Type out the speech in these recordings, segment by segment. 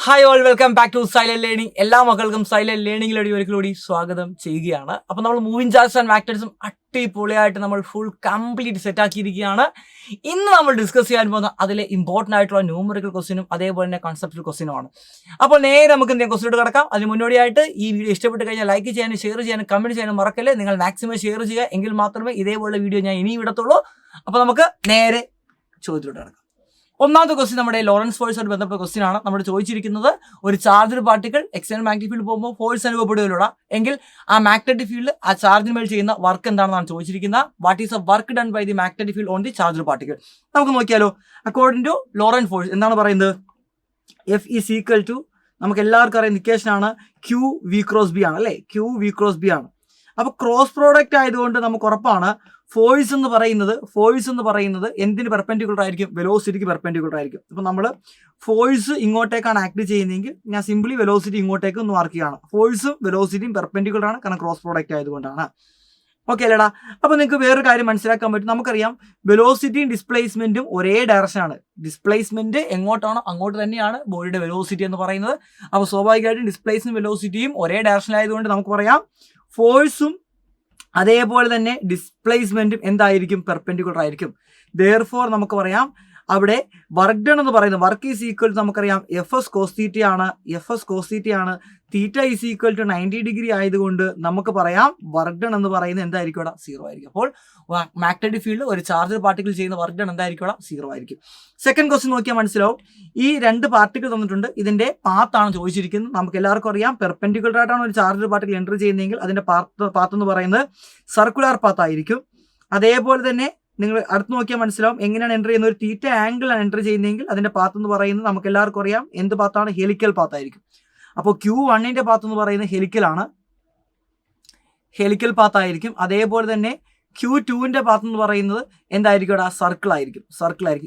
Hi all, welcome back to silent learning. എല്ലാ മക്കൾക്കും silent ലേണിംഗിലൂടെ ഒരിക്കലൂടി സ്വാഗതം ചെയ്യുകയാണ്. അപ്പോൾ നമ്മൾ മൂവിംഗ് ചാർട്ട്സ് ആൻഡ് വാക്ടേഴ്സും അടിപൊളിയായിട്ട് നമ്മൾ ഫുൾ കംപ്ലീറ്റ് സെറ്റ് ആക്കിയിരിക്കുകയാണ്. ഇന്ന് നമ്മൾ ഡിസ്കസ് ചെയ്യാൻ പോകുന്ന അതിലെ ഇമ്പോർട്ടൻ്റ് ആയിട്ടുള്ള ന്യൂമറിക്കൽ ക്വസ്റ്റിനും അതേപോലെ തന്നെ കൺസെപ്റ്റൽ ക്വസ്റ്റിനുമാണ്. അപ്പോൾ നേരെ നമുക്ക് എന്തെങ്കിലും ക്വസ്റ്റിനോട് കിടക്കാം. അതിന് മുന്നോടിയായിട്ട് ഈ വീഡിയോ ഇഷ്ടപ്പെട്ട് കഴിഞ്ഞാൽ ലൈക്ക് ചെയ്യാനും ഷെയർ ചെയ്യാനും കമൻറ്റ് ചെയ്യാനും മറക്കല്ലേ. നിങ്ങൾ മാക്സിമം ഷെയർ ചെയ്യുക, എങ്കിൽ മാത്രമേ ഇതേപോലുള്ള വീഡിയോ ഞാൻ ഇനിയും ഇടത്തുള്ളൂ. അപ്പോൾ നമുക്ക് നേരെ ചോദ്യത്തിലോട്ട് കിടക്കാം. ഒന്നാമത്തെ ക്വസ്റ്റ്യൻ നമ്മുടെ ലോറൻസ് ഫോഴ്സുമായിട്ട് ബന്ധപ്പെട്ട ക്വസ്റ്റ്യൻ ആണ്. നമ്മൾ ചോദിച്ചിരിക്കുന്നത്, ഒരു charge particle external magnetic field പോകുമ്പോൾ ഫോഴ്സ് അനുഭവപ്പെടുകയിലൂടെ എങ്കിൽ ആ മാഗ്നറ്റിക് ഫീൽഡ് ആ ചാർജിന് മേൽ ചെയ്യുന്ന വർക്ക് എന്താണെന്നാണ് ചോദിച്ചിരിക്കുന്നത്. What is a work done by the magnetic field on the charge particle? നമുക്ക് നോക്കിയാലോ. അക്കോർഡിംഗ് ടു ലോറൻസ് ഫോഴ്സ് എന്താണ് പറയുന്നത്? എഫ് ഈസ് ഈക്വൽ ടു, നമുക്ക് എല്ലാവർക്കും അറിയുന്ന ഇക്വേഷൻ ആണ് ക്യൂ വി ക്രോസ് ബി ആണ് അല്ലേ. ക്യൂ വി ക്രോസ് ബി ആണ്. അപ്പോൾ ക്രോസ് പ്രോഡക്റ്റ് ആയതുകൊണ്ട് നമുക്ക് ഉറപ്പാണ് ഫോഴ്സ് എന്ന് പറയുന്നത് എന്തിന് പെർപെൻഡിക്കുലർ ആയിരിക്കും? വെലോസിറ്റിക്ക് പെർപെൻഡിക്കുലർ ആയിരിക്കും. അപ്പോൾ നമ്മൾ ഫോഴ്സ് ഇങ്ങോട്ടേക്കാണ് ആക്ട് ചെയ്യുന്നതെങ്കിൽ ഞാൻ സിംപ്ലി വെലോസിറ്റി ഇങ്ങോട്ടേക്ക് ഒന്ന് മാർക്ക് ചെയ്യുകയാണ്. ഫോഴ്സും വെലോസിറ്റിയും പെർപെൻഡിക്കുലർ ആണ്, കാരണം ക്രോസ് പ്രോഡക്റ്റ് ആയതുകൊണ്ടാണ്. ഓക്കെ അല്ലേടാ? അപ്പോൾ നിങ്ങൾക്ക് വേറൊരു കാര്യം മനസ്സിലാക്കാൻ പറ്റും. നമുക്കറിയാം വെലോസിറ്റിയും ഡിസ്പ്ലേസ്മെന്റും ഒരേ ഡയറക്ഷനാണ്. ഡിസ്പ്ലേസ്മെന്റ് എങ്ങോട്ടാണോ അങ്ങോട്ട് തന്നെയാണ് ബോഡിയുടെ വെലോസിറ്റി എന്ന് പറയുന്നത്. അപ്പോൾ സ്വാഭാവികമായിട്ടും ഡിസ്പ്ലേസ്മെന്റ് വെലോസിറ്റിയും ഒരേ ഡയറക്ഷനിലായതുകൊണ്ട് നമുക്ക് പറയാം ഫോഴ്സും അതേപോലെ തന്നെ ഡിസ്പ്ലേസ്മെന്റും എന്തായിരിക്കും? പെർപെൻഡിക്കുലർ ആയിരിക്കും. ദെയർഫോർ നമുക്ക് പറയാം അവിടെ വർക്ക് ഡൺ എന്ന് പറയുന്നത് വർക്ക് ഈസ് ഈക്വൽ ടു നമുക്കറിയാം എഫ് എസ് കോസ് തീറ്റ ആണ്. Theta is equal to 90 degree ആയതുകൊണ്ട് നമുക്ക് പറയാം വർക്ക് ഡൺ എന്ന് പറയുന്നത് എന്തായിരിക്കും? ഇവിടെ 0 ആയിരിക്കും. അപ്പോൾ മാഗ്നറ്റിക് ഫീൽഡ് ഒരു ചാർജ് പാർട്ടിക്കിൾ ചെയ്യുന്ന വർക്ക് ഡൺ എന്തായിരിക്കും? ഇവിടെ 0 ആയിരിക്കും. സെക്കൻഡ് ക്വസ്റ്റ്യൻ നോക്കിയാൽ മനസ്സിലാവും. ഈ രണ്ട് പാർട്ടിക്കിൾ തന്നിട്ടുണ്ട്, ഇതിന്റെ പാത്താണ് ചോദിച്ചിരിക്കുന്നത്. നമുക്ക് എല്ലാവർക്കും അറിയാം പെർപെൻഡിക്കുലർ ആയിട്ടാണ് ഒരു ചാർജ് പാർട്ടിക്കിൾ എൻ്റർ ചെയ്യുന്നതെങ്കിൽ അതിന്റെ പാത്ത് എന്ന് പറയുന്നത് സർക്കുലർ പാത്ത് ആയിരിക്കും. അതേപോലെ തന്നെ നിങ്ങൾ അടുത്ത് നോക്കിയാൽ മനസ്സിലാവും എങ്ങനെയാണ് എൻ്റർ ചെയ്യുന്നത്. ഒരു തീറ്റ ആംഗിളാണ് എൻ്റർ ചെയ്യുന്നതെങ്കിൽ അതിന്റെ പാത്ത് എന്ന് പറയുന്നത് നമുക്ക് എല്ലാവർക്കും അറിയാം എന്ത് പാത്താണ്? ഹെലിക്കൽ പാത്ത് ആയിരിക്കും. അപ്പോൾ Q1ന്റെ പാത്ത് എന്ന് പറയുന്നത് ഹെലിക്കൽ പാത്ത് ആയിരിക്കും. അതേപോലെ തന്നെ Q2ന്റെ പാത്ത് എന്ന് പറയുന്നത് എന്തായിരിക്കും? ഇവിടെ സർക്കിൾ ആയിരിക്കും.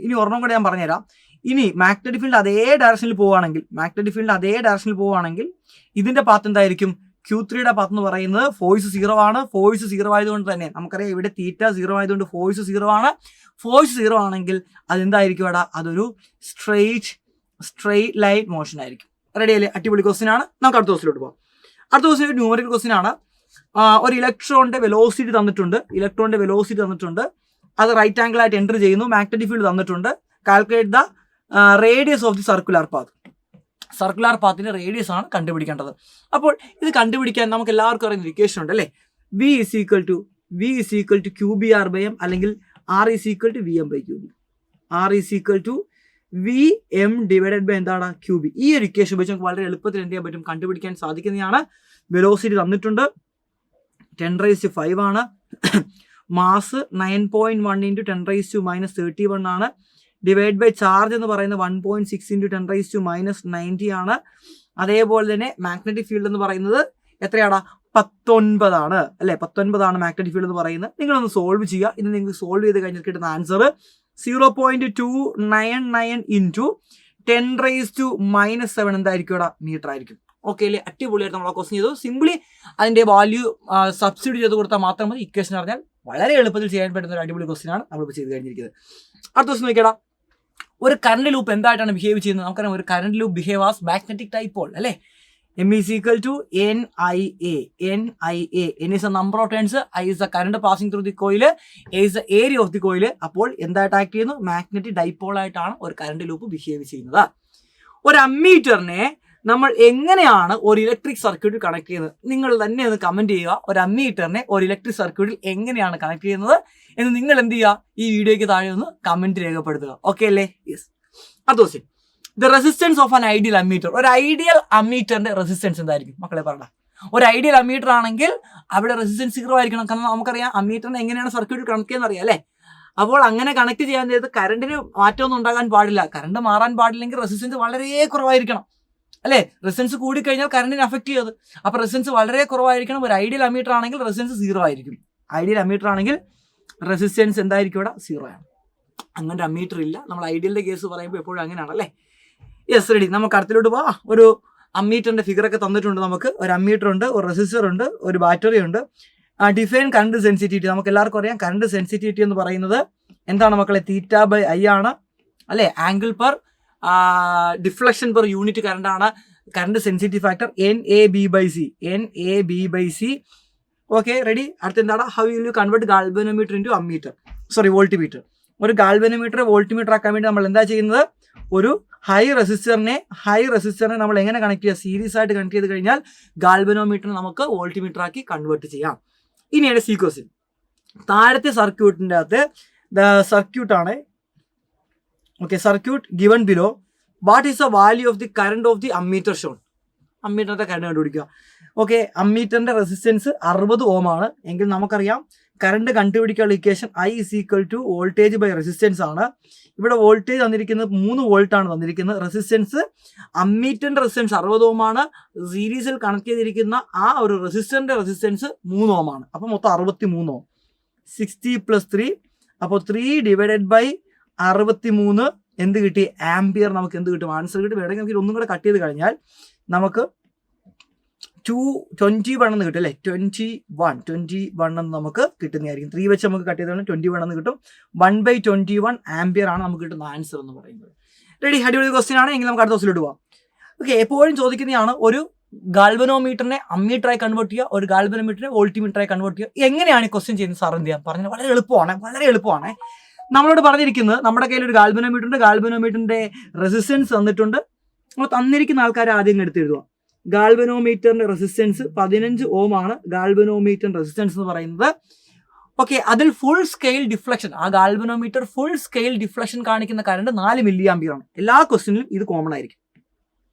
ഇനി ഒരെണ്ണം കൂടെ ഞാൻ പറഞ്ഞുതരാം. ഇനി മാഗ്നറ്റിക് ഫീൽഡ് അതേ ഡയറക്ഷനിൽ പോവുകയാണെങ്കിൽ ഇതിന്റെ പാത്ത് എന്തായിരിക്കും? Q3യുടെ പാത്ത് എന്ന് പറയുന്നത് ഫോഴ്സ് 0 ആണ്. ഫോഴ്സ് 0 ആയതുകൊണ്ട് തന്നെ നമുക്കറിയാം ഇവിടെ തീറ്റ 0 ആയതുകൊണ്ട് ഫോഴ്സ് 0 ആണ്. ഫോഴ്സ് 0 ആണെങ്കിൽ അതെന്തായിരിക്കും? ഇവിടെ അതൊരു സ്ട്രെയിറ്റ് ലൈൻ മോഷൻ ആയിരിക്കും. റെഡി അല്ലേ? അടിപൊളി ക്വസ്റ്റ്യൻ ആണ്. നമുക്ക് അടുത്ത ക്വസ്റ്റിലോട്ട് പോകാം. അടുത്ത ക്വസ്റ്റ്യൻ ഒരു ന്യൂമറിക്കൽ ക്വസ്റ്റ്യൻ ആണ്. ഒരു ഇലക്ട്രോണിന്റെ വെലോസിറ്റി തന്നിട്ടുണ്ട്. അത് റൈറ്റ് ആംഗിൾ ആയിട്ട് എൻ്റർ ചെയ്യുന്നു. മാഗ്നറ്റിക് ഫീൽഡ് തന്നിട്ടുണ്ട്. Calculate the radius of the circular പാത്തിന്റെ റേഡിയസ് ആണ് കണ്ടുപിടിക്കേണ്ടത്. അപ്പോൾ ഇത് കണ്ടുപിടിക്കാൻ നമുക്ക് എല്ലാവർക്കും അറിയുന്ന ഇക്വേഷൻ ഉണ്ട് അല്ലേ. V is equal to QBR/m അല്ലെങ്കിൽ R is equal to VM/QB. R is equal to VM divided by എന്താണ്? QB. ഈ ഒരു ഇക്വേഷൻ വെച്ച് നമുക്ക് വളരെ എളുപ്പത്തിൽ എന്ത് ചെയ്യാൻ പറ്റും? കണ്ടുപിടിക്കാൻ സാധിക്കുന്നതാണ്. വെലോസിറ്റി തന്നിട്ടുണ്ട് 10⁵ ആണ്. മാസ് 9.1 × 10⁻³ ആണ്. ഡിവൈഡ് ബൈ ചാർജ് എന്ന് പറയുന്നത് 1.6 × 10⁻90 ആണ്. അതേപോലെ തന്നെ മാഗ്നറ്റിക് ഫീൽഡ് എന്ന് പറയുന്നത് എത്രയാണ്? 19 ആണ് അല്ലെ. 19 ആണ് മാഗ്നറ്റിക് ഫീൽഡ് എന്ന് പറയുന്നത്. നിങ്ങളൊന്ന് സോൾവ് ചെയ്യുക. ഇത് നിങ്ങൾക്ക് സോൾവ് ചെയ്ത് കഴിഞ്ഞാൽ കിട്ടുന്ന ആൻസർ 0.299 × 10⁻⁻7 എന്തായിരിക്കും? ഇവിടെ മീറ്റർ ആയിരിക്കും. ഓക്കെ അല്ലേ? അടിപൊളിയായിട്ട് നമ്മൾ ക്വസ്റ്റ്യൻ ചെയ്തു. സിംപ്ലി അതിന്റെ വാല്യൂ സബ്സ്റ്റിറ്റ്യൂട്ട് ചെയ്ത് കൊടുത്താൽ മാത്രം മതി. ഇക്വേഷൻ അറിഞ്ഞാൽ വളരെ എളുപ്പത്തിൽ ചെയ്യാൻ പറ്റുന്ന ഒരു അടിപൊളി ക്വസ്റ്റ്യൻ ആണ് നമ്മളിപ്പോൾ ചെയ്ത് കഴിഞ്ഞിരിക്കുന്നത്. അടുത്ത ക്വസ്റ്റ്യൻ നോക്കിയാടാ. ഒരു കറണ്ട് ലൂപ്പ് എന്തായിട്ടാണ് ബിഹേവ് ചെയ്യുന്നത്? നമുക്കറിയാം ഒരു current loop behave as magnetic dipole അല്ലേ. M is equal to NIA. N is the number of turns, I is the current passing through the coil, A is the area of the coil. അപ്പോൾ എന്തായിട്ട് act ചെയ്യുന്നു? Magnetic dipole ആയിട്ടാണ് ഒരു current loop behave ചെയ്യുന്നത്. ഒരു അമ്മീറ്ററിനെ നമ്മൾ എങ്ങനെയാണ് ഒരു ഇലക്ട്രിക് സർക്യൂട്ടിൽ കണക്ട് ചെയ്യുന്നത്? നിങ്ങൾ തന്നെ ഒന്ന് കമന്റ് ചെയ്യുക. ഒരു അമ്മീറ്ററിനെ ഒരു ഇലക്ട്രിക് സർക്യൂട്ടിൽ എങ്ങനെയാണ് കണക്ട് ചെയ്യുന്നത് എന്ന് നിങ്ങൾ എന്ത് ചെയ്യുക? ഈ വീഡിയോയ്ക്ക് താഴെ ഒന്ന് കമന്റ് രേഖപ്പെടുത്തുക. ഓക്കെ അല്ലേ? യെസ്. അടുത്ത question. The resistance of an ideal ammeter. ഒരു ഐഡിയൽ അമ്മീറ്ററിന്റെ റെസിസ്റ്റൻസ് എന്തായിരിക്കും? മക്കളെ പറഞ്ഞ. ഒരു ഐഡിയൽ അമ്മീറ്റർ ആണെങ്കിൽ അവിടെ റെസിസ്റ്റൻസ് 0 ആയിരിക്കണം. കാരണം നമുക്കറിയാം അമ്മീറ്ററിനെ എങ്ങനെയാണ് സർക്യൂട്ടിൽ കണക്ട് ചെയ്യുന്നത് അറിയാം അല്ലേ. അപ്പോൾ അങ്ങനെ കണക്ട് ചെയ്യാൻ ചെയ്ത് കറണ്ടിന് മാറ്റമൊന്നും ഉണ്ടാകാൻ പാടില്ല. കറണ്ട് മാറാൻ പാടില്ലെങ്കിൽ റെസിസ്റ്റൻസ് വളരെ കുറവായിരിക്കണം അല്ലേ. റെസിസ്റ്റൻസ് കൂടിക്കഴിഞ്ഞാൽ കറണ്ടിനെ അഫക്ട് ചെയ്യത്. അപ്പോൾ റെസിസ്റ്റൻസ് വളരെ കുറവായിരിക്കണം. ഒരു ഐഡിയൽ അമ്മീറ്റർ ആണെങ്കിൽ റെസിസ്റ്റൻസ് 0 ആയിരിക്കും. ഐഡിയൽ അമ്മീറ്റർ ആണെങ്കിൽ റെസിസ്റ്റൻസ് എന്തായിരിക്കും? ഇവിടെ 0 ആണ്. അങ്ങനെ അമ്മീറ്റർ ഇല്ല. നമ്മൾ ഐഡിയലിന്റെ കേസ് പറയുമ്പോൾ എപ്പോഴും അങ്ങനെയാണ് അല്ലേ. Yes, ready. നമുക്ക് അടുത്തിലോട്ട് പോവാം. ഒരു അമ്മീറ്ററിന്റെ ഫിഗർ ഒക്കെ തന്നിട്ടുണ്ട്. നമുക്ക് ഒരു അമ്മീറ്റർ ഉണ്ട്, ഒരു റെസിസ്റ്റർ ഉണ്ട്, ഒരു ബാറ്ററി ഉണ്ട്. Define current sensitivity. നമുക്ക് എല്ലാവർക്കും അറിയാം കറണ്ട് സെൻസിറ്റിവിറ്റി എന്ന് പറയുന്നത് എന്താണ് മക്കളെ? θ/I ആണ് അല്ലെ. Angle per deflection per unit current ആണ് current sensitive factor NAB/C. Okay, ready? അടുത്ത എന്താണ്? How will you convert galvanometer into voltmeter. ഒരു ഗാൽവനോമീറ്റർ വോൾട്ട്മീറ്റർ ആക്കാൻ വേണ്ടി നമ്മൾ എന്താ ചെയ്യുന്നത്? ഒരു ഹൈ റെസിസ്റ്ററിനെ നമ്മൾ എങ്ങനെ കണക്ട് ചെയ്യുക? സീരീസ് ആയിട്ട് കണക്ട് ചെയ്ത് കഴിഞ്ഞാൽ ഗാൽവനോമീറ്ററിനെ നമുക്ക് വോൾട്ട്മീറ്റർ ആക്കി കൺവേർട്ട് ചെയ്യാം. ഇനിയാണ് സി ക്വസ്റ്റ്യൻ. താഴത്തെ സർക്യൂട്ടിൻ്റെ അകത്ത് സർക്യൂട്ടാണ്. Okay, circuit given below. What is the value of the current of the ammeter shown? അമ്മീറ്ററിന്റെ കറണ്ട് കണ്ടുപിടിക്കുക. ഓക്കെ, അമ്മീറ്ററിന്റെ റെസിസ്റ്റൻസ് 60 ഓം ആണ് എങ്കിൽ നമുക്കറിയാം കറണ്ട് കണ്ടുപിടിക്കാനുള്ള equation I = voltage by resistance ആണ്. ഇവിടെ വോൾട്ടേജ് തന്നിരിക്കുന്നത് 3 വോൾട്ട് ആണ് തന്നിരിക്കുന്നത്. റെസിസ്റ്റൻസ്, അമ്മീറ്ററിന്റെ റെസിസ്റ്റൻസ് 60 ഓം ആണ്. സീരീസിൽ കണക്ട് ചെയ്തിരിക്കുന്ന ആ ഒരു റെസിസ്റ്ററിന്റെ റെസിസ്റ്റൻസ് 3 ഓം ആണ്. അപ്പോൾ മൊത്തം 63 ഓം. 60 + 3, അപ്പോൾ 3/63 എന്ത് കിട്ടി? ആംപിയർ. നമുക്ക് എന്ത് കിട്ടും? ആൻസർ കിട്ടും. വേണമെങ്കിൽ നമുക്ക് ഒന്നും കൂടെ കട്ട് ചെയ്ത് കഴിഞ്ഞാൽ നമുക്ക് 21 എന്ന് കിട്ടും അല്ലേ? 21 എന്ന് നമുക്ക് കിട്ടുന്നതായിരിക്കും. 3 വെച്ച് നമുക്ക് കട്ട് ചെയ്താണ് 21 എന്ന് കിട്ടും. 1/21 ആംപിയർ ആണ് നമുക്ക് കിട്ടുന്ന ആൻസർ എന്ന് പറയുന്നത്. റെഡി? അടിപൊളി ക്വസ്റ്റ്യൻ ആണ്. എങ്കിൽ നമുക്ക് അടുത്ത ക്വസ്റ്റ്യനിലോട്ട് പോവാം. ഓക്കെ, എപ്പോഴും ചോദിക്കുന്നതാണ് ഒരു ഗാൽവനോമീറ്ററിനെ അമ്മീറ്ററായി കൺവേർട്ട് ചെയ്യുക, ഒരു ഗാൽവനോമീറ്ററിനെ വോൾട്ടിമീറ്ററായി കൺവേർട്ട് ചെയ്യുക. എങ്ങനെയാണ് ഈ ക്വസ്റ്റ്യൻ ചെയ്യുന്നത് സാർ? എന്ത് ചെയ്യാം? പറഞ്ഞാൽ വളരെ എളുപ്പമാണ്. നമ്മളോട് പറഞ്ഞിരിക്കുന്നത് നമ്മുടെ കയ്യിൽ ഒരു ഗാൽവനോമീറ്ററിന്റെ റെസിസ്റ്റൻസ് തന്നിട്ടുണ്ട്. അപ്പോൾ തന്നിരിക്കുന്ന ആൾക്കാർ ആദ്യം എടുത്ത് എഴുതുക. ഗാൽവനോമീറ്ററിന്റെ റെസിസ്റ്റൻസ് 15 ഓം ആണ്. ഗാൽവനോമീറ്ററിന്റെ റെസിസ്റ്റൻസ് എന്ന് പറയുന്നത്. ഓക്കെ, അതിൽ ഫുൾ സ്കെയിൽ ഡിഫ്ലക്ഷൻ, ആ ഗാൽവനോമീറ്റർ ഫുൾ സ്കെയിൽ ഡിഫ്ലക്ഷൻ കാണിക്കുന്ന കറണ്ട് 4 മില്ലി ആംപിയർ ആണ്. എല്ലാ ക്വസ്റ്റ്യനിലും ഇത് കോമൺ ആയിരിക്കും.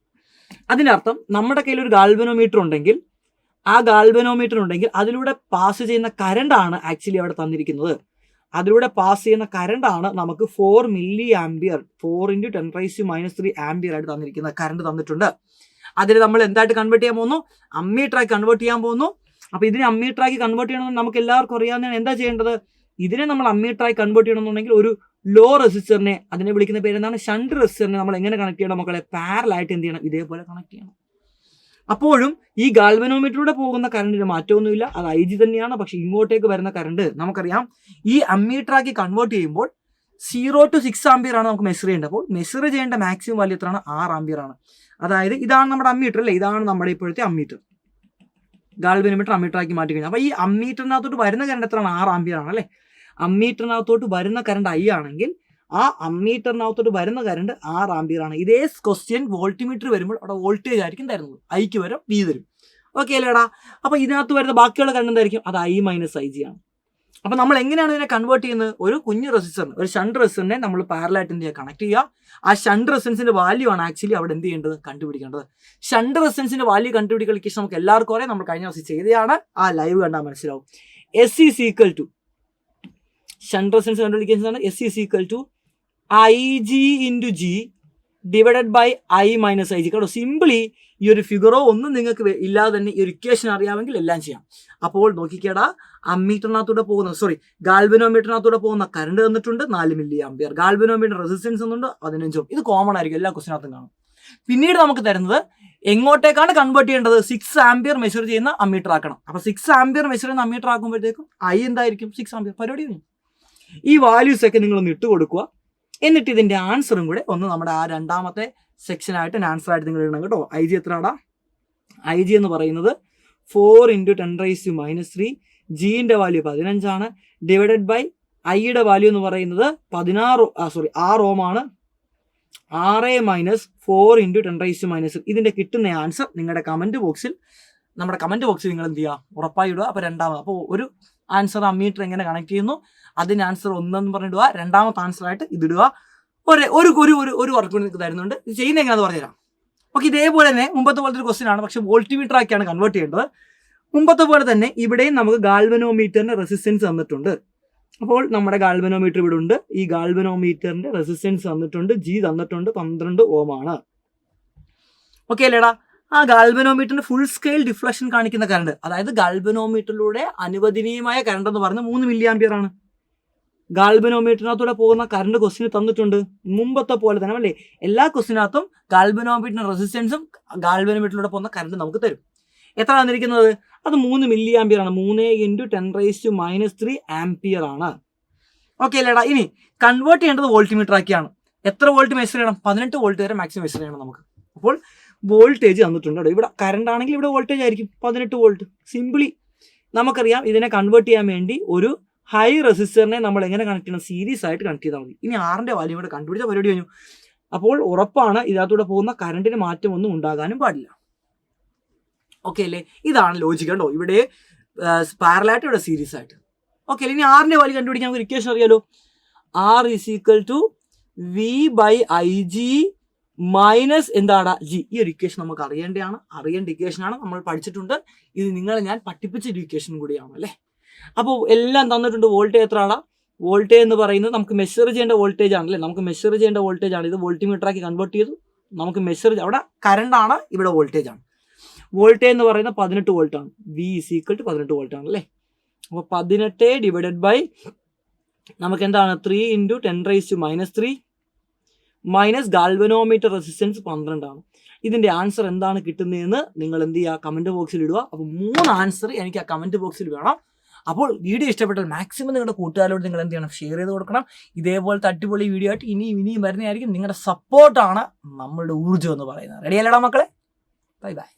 അതിനർത്ഥം നമ്മുടെ കയ്യിൽ ഒരു ഗാൽവനോമീറ്റർ ഉണ്ടെങ്കിൽ അതിലൂടെ പാസ് ചെയ്യുന്ന കറണ്ടാണ് ആക്ച്വലി അവിടെ തന്നിരിക്കുന്നത്. അതിലൂടെ പാസ് ചെയ്യുന്ന കറണ്ടാണ് നമുക്ക് 4 മില്ലി ആംപിയർ, 4 × 10⁻³ ആംപിയർ ആയിട്ട് തന്നിരിക്കുന്ന കറണ്ട് തന്നിട്ടുണ്ട്. അതിൽ നമ്മൾ എന്തായിട്ട് കൺവേർട്ട് ചെയ്യാൻ പോകുന്നു? അമ്മീറ്ററാക്കി കൺവേർട്ട് ചെയ്യാൻ പോകുന്നു. അപ്പോൾ ഇതിനെ അമ്മീറ്ററാക്കി കൺവേർട്ട് ചെയ്യണമെന്ന് നമുക്ക് എല്ലാവർക്കും അറിയാവുന്നതാണ്. എന്താ ചെയ്യേണ്ടത്? ഇതിനെ നമ്മൾ അമ്മീറ്ററായി കൺവേർട്ട് ചെയ്യണമെന്നുണ്ടെങ്കിൽ ഒരു ലോ റെസിസ്റ്ററിനെ, അതിനെ വിളിക്കുന്ന പേര് എന്താണ്? ഷണ്ട് റെസിസ്റ്ററിനെ നമ്മൾ എങ്ങനെ കണക്ട് ചെയ്യണം മക്കളെ? പാരലായിട്ട് എന്ത് ചെയ്യണം? ഇതേപോലെ കണക്ട് ചെയ്യണം. അപ്പോഴും ഈ ഗാൽവനോമീറ്ററിലൂടെ പോകുന്ന കറണ്ടിന് മാറ്റമൊന്നുമില്ല, അത് IG തന്നെയാണ്. പക്ഷെ ഇങ്ങോട്ടേക്ക് വരുന്ന കറണ്ട് നമുക്കറിയാം ഈ അമ്മീറ്ററാക്കി കൺവേർട്ട് ചെയ്യുമ്പോൾ 0 to 6 ആംപിയർ ആണ് നമുക്ക് മെഷർ ചെയ്യേണ്ടത്. അപ്പോൾ മെഷർ ചെയ്യേണ്ട മാക്സിമം വാല്യൂ എത്രയാണ്? 6 ആംപിയർ ആണ്. അതായത് ഇതാണ് നമ്മുടെ അമ്മീറ്റർ അല്ലേ? ഇതാണ് നമ്മുടെ ഇപ്പോഴത്തെ അമ്മീറ്റർ. ഗാൽവനോമീറ്റർ അമ്മീറ്ററാക്കി മാറ്റി കഴിഞ്ഞാൽ അപ്പോൾ ഈ അമ്മീറ്ററിനകത്തോട്ട് വരുന്ന കറണ്ട് എത്രയാണ്? 6 ആംപിയർ ആണ് അല്ലേ? അമ്മീറ്ററിനകത്തോട്ട് വരുന്ന കറണ്ട് I ആണെങ്കിൽ ആ അമ്മീറ്ററിനകത്തോട്ട് വരുന്ന കറണ്ട് 6 ആംപിയർ ആണ്. ഇതേ ക്വസ്റ്റ്യൻ വോൾട്ടിമീറ്റർ വരുമ്പോൾ അവിടെ വോൾട്ടേജ് ആയിരിക്കും തരുന്നത്. Iക്ക് വരും, V തരും. ഓക്കെ അല്ലേടാ? അപ്പോൾ ഇതിനകത്ത് വരുന്ന ബാക്കിയുള്ള കറണ്ട് എന്തായിരിക്കും? അത് I - IG ആണ്. അപ്പോൾ നമ്മൾ എങ്ങനെയാണ് ഇതിനെ കൺവേർട്ട് ചെയ്യുന്നത്? ഒരു കുഞ്ഞു റെസിസ്റ്ററിന്, ഒരു ഷണ്ട് റെസിസ്റ്ററിനെ നമ്മൾ പാരലായിട്ട് എന്ത് ചെയ്യുക? കണക്ട് ചെയ്യുക. ആ ഷണ്ട് റെസിസ്റ്റൻസിന്റെ വാല്യൂ ആണ് ആക്ച്വലി അവിടെ എന്ത് ചെയ്യേണ്ടത്? കണ്ടുപിടിക്കേണ്ടത്. ഷണ്ട് റെസിസ്റ്റൻസിന്റെ വാല്യൂ കണ്ടുപിടിക്കാൻ നമുക്ക് എല്ലാവർക്കും അറിയാം. നമ്മൾ കഴിഞ്ഞ ദിവസം ചെയ്തതാണ്. ആ ലൈവ് കണ്ടാൽ മനസ്സിലാവും. S = ഷണ്ട് റെസിസ്റ്റൻസ് കണ്ടുപിടിക്കുന്നതാണ്. S = IG × G divided by I - IG. കേട്ടോ, സിംപിളി ഈ ഒരു ഫിഗറോ ഒന്നും നിങ്ങൾക്ക് ഇല്ലാതെ തന്നെ ഈ ഒരു ഇക്വേഷൻ അറിയാമെങ്കിൽ എല്ലാം ചെയ്യാം. അപ്പോൾ നോക്കിക്കേടാ, ഗാൽവനോമീറ്ററിനകത്തൂടെ പോകുന്ന കറണ്ട് തന്നിട്ടുണ്ട് 4 മില്ലി ആംപിയർ. ഗാൽവനോമീറ്റർ റെസിസ്റ്റൻസ് എന്നുണ്ട് 15 ഓം. ഇത് കോമൺ ആയിരിക്കും, എല്ലാ ക്വസ്റ്റിനകത്തും കാണും. പിന്നീട് നമുക്ക് തരുന്നത് എങ്ങോട്ടേക്കാണ് കൺവേർട്ട് ചെയ്യേണ്ടത്? 6 ആംപിയർ മെഷർ ചെയ്യുന്ന അമ്മീറ്റർ ആക്കണം. അപ്പോൾ 6 ആംപിയർ മെഷർ ചെയ്യുന്ന അമ്മീറ്റർ ആക്കുമ്പോഴത്തേക്കും I എന്തായിരിക്കും? 6 ആംപിയർ. പരിപാടി കഴിഞ്ഞു. ഈ വാല്യൂസ് ഒക്കെ നിങ്ങളൊന്ന് ഇട്ട് കൊടുക്കുക. എന്നിട്ട് ഇതിന്റെ ആൻസറും കൂടെ ഒന്ന് നമ്മുടെ ആ രണ്ടാമത്തെ സെക്ഷനായിട്ട് ആൻസർ ആയിട്ട് നിങ്ങൾ ഇടണം കേട്ടോ. IG എത്രയാടാ? IG എന്ന് പറയുന്നത് 4 × 10⁻³ ജിന്റെ വാല്യൂ 15 ആണ്. ഡിവൈഡഡ് ബൈ ഐയുടെ വാല്യൂ എന്ന് പറയുന്നത് 6 ഓം ആണ്. 6 - 4 × 10⁻³. ഇതിന്റെ കിട്ടുന്ന ആൻസർ നിങ്ങളുടെ കമന്റ് ബോക്സിൽ നിങ്ങൾ എന്ത് ചെയ്യുക? ഉറപ്പായി ഇടുക. അപ്പോൾ രണ്ടാമത്, അപ്പോൾ ഒരു ആൻസർ അമ്മീറ്റർ എങ്ങനെ കണക്ട് ചെയ്യുന്നു അതിന് ആൻസർ 1 എന്ന് പറഞ്ഞിടുക. രണ്ടാമത്തെ ആൻസർ ആയിട്ട് ഇതിടുക. ഒരു വർക്ക് കൂടി നിങ്ങൾക്ക് തരുന്നുണ്ട്. ഇത് ചെയ്യുന്ന എങ്ങനെയാണെന്ന് പറഞ്ഞുതരാം. ഓക്കെ, ഇതേപോലെ തന്നെ മുമ്പത്തെ പോലത്തെ ഒരു ക്വസ്റ്റ്യൻ ആണ്, പക്ഷെ വോൾട്ടിമീറ്റർ ആക്കിയാണ് കൺവേർട്ട് ചെയ്യേണ്ടത്. മുമ്പത്തെ പോലെ തന്നെ ഇവിടെയും നമുക്ക് ഗാൽവനോമീറ്ററിന്റെ റെസിസ്റ്റൻസ് തന്നിട്ടുണ്ട്. അപ്പോൾ നമ്മുടെ ഗാൽവനോമീറ്റർ ഇവിടെ ഉണ്ട്. ഈ ഗാൽവനോമീറ്ററിന്റെ റെസിസ്റ്റൻസ് തന്നിട്ടുണ്ട്, G തന്നിട്ടുണ്ട്, 12 ഓം ആണ്. ഓക്കെ അല്ലേടാ? ആ ഗാൽവനോമീറ്ററിന്റെ ഫുൾ സ്കെയിൽ ഡിഫ്ലക്ഷൻ കാണിക്കുന്ന കറണ്ട്, അതായത് ഗാൽവനോമീറ്ററിലൂടെ അനുവദനീയമായ കറണ്ട് എന്ന് പറയുന്നത് 3 മില്ലി ആംപിയർ ആണ്. ഗാൽവനോമീറ്ററിനകത്തൂടെ പോകുന്ന കറണ്ട് ക്വസ്റ്റിന് തന്നിട്ടുണ്ട്. മുമ്പത്തെ പോലെ തന്നെ അല്ലേ? എല്ലാ ക്വസ്റ്റിനകത്തും ഗാൽവനോമീറ്ററിന്റെ റെസിസ്റ്റൻസും ഗാൽവനോമീറ്ററിലൂടെ പോകുന്ന കറണ്ട് നമുക്ക് തരും. എത്ര തന്നിരിക്കുന്നത്? അത് 3 മില്ലി ആംപിയർ ആണ്. 3 × 10⁻³ ആംപിയർ ആണ്. ഓക്കെ അല്ലേടാ? ഇനി കൺവേർട്ട് ചെയ്യേണ്ടത് വോൾട്ടിമീറ്റർ ആക്കിയാണ്. എത്ര വോൾട്ട് മെഷർ ചെയ്യണം? 18 വോൾട്ട് വരെ മാക്സിമം മെഷർ ചെയ്യണം നമുക്ക്. അപ്പോൾ വോൾട്ടേജ് തന്നിട്ടുണ്ട് കേട്ടോ. ഇവിടെ കറണ്ട് ആണെങ്കിൽ ഇവിടെ വോൾട്ടേജ് ആയിരിക്കും 18 വോൾട്ട്. സിംപിളി നമുക്കറിയാം ഇതിനെ കൺവേർട്ട് ചെയ്യാൻ വേണ്ടി ഒരു ഹൈ റെസിസ്റ്ററിനെ നമ്മൾ എങ്ങനെ കണക്ട് ചെയ്യണം? സീരീസ് ആയിട്ട് കണക്ട് ചെയ്താൽ മതി. ഇനി ആറിന്റെ വാല്യൂ കൂടെ കണ്ടുപിടിച്ച പരിപാടി കഴിഞ്ഞു. അപ്പോൾ ഉറപ്പാണ് ഇതിനകത്തൂടെ പോകുന്ന കറണ്ടിന് മാറ്റമൊന്നും ഉണ്ടാകാനും പാടില്ല. ഓക്കെ അല്ലേ? ഇതാണ് ലോജിക് കേട്ടോ. ഇവിടെ പാരലായിട്ട്, ഇവിടെ സീരീസ് ആയിട്ട്. ഓക്കെ അല്ലേ? ഇനി ആറിന്റെ വാല്യൂ കണ്ടുപിടിക്കാൻ നമുക്ക് ഇക്വേഷൻ അറിയാലോ. R is equal to V by I G minus എന്താണ് ജി. ഈ ഒരു ഇക്വേഷൻ നമുക്ക് അറിയേണ്ട ഇക്വേഷനാണ്, നമ്മൾ പഠിച്ചിട്ടുണ്ട്. ഇത് നിങ്ങളെ ഞാൻ പഠിപ്പിച്ച ഒരു ഇക്വേഷൻ കൂടിയാണ് അല്ലേ. അപ്പോൾ എല്ലാം തന്നിട്ടുണ്ട്. വോൾട്ടേജ് എത്രയാണ്? വോൾട്ടേജ് എന്ന് പറയുന്നത് നമുക്ക് മെഷർ ചെയ്യേണ്ട വോൾട്ടേജ് ആണല്ലേ. നമുക്ക് മെഷർ ചെയ്യേണ്ട വോൾട്ടേജ് ആണ്. ഇത് വോൾട്ടിമീറ്ററാക്കി കൺവേർട്ട് ചെയ്തു. നമുക്ക് മെഷർ അവിടെ കറണ്ട് ആണ്, ഇവിടെ വോൾട്ടേജ് ആണ്. വോൾട്ടേജ് എന്ന് പറയുന്നത് 18 വോൾട്ട് ആണ്. V is equal to 18 volt ആണ് അല്ലേ. അപ്പോൾ 18 ഡിവൈഡഡ് ബൈ നമുക്ക് എന്താണ് 3 × 10⁻³ മൈനസ് ഗാൽവനോമീറ്റർ റെസിസ്റ്റൻസ് 12 ആണ്. ഇതിന്റെ ആൻസർ എന്താണ് കിട്ടുന്നതെന്ന് നിങ്ങൾ എന്ത് ചെയ്യുക? കമന്റ് ബോക്സിൽ ഇടുക. അപ്പോൾ 3 ആൻസർ എനിക്ക് ആ കമന്റ് ബോക്സിൽ വേണം. അപ്പോൾ വീഡിയോ ഇഷ്ടപ്പെട്ടാൽ മാക്സിമം നിങ്ങളുടെ കൂട്ടുകാരോട് നിങ്ങൾ എന്ത് ചെയ്യണം? ഷെയർ ചെയ്ത് കൊടുക്കണം. ഇതേപോലത്തെ അടിപൊളി വീഡിയോ ആയിട്ട് ഇനിയും വരുന്നതായിരിക്കും. നിങ്ങളുടെ സപ്പോർട്ടാണ് നമ്മളുടെ ഊർജ്ജം എന്ന് പറയുന്നത്. റെഡി അല്ലടാ മക്കളെ? Bye bye.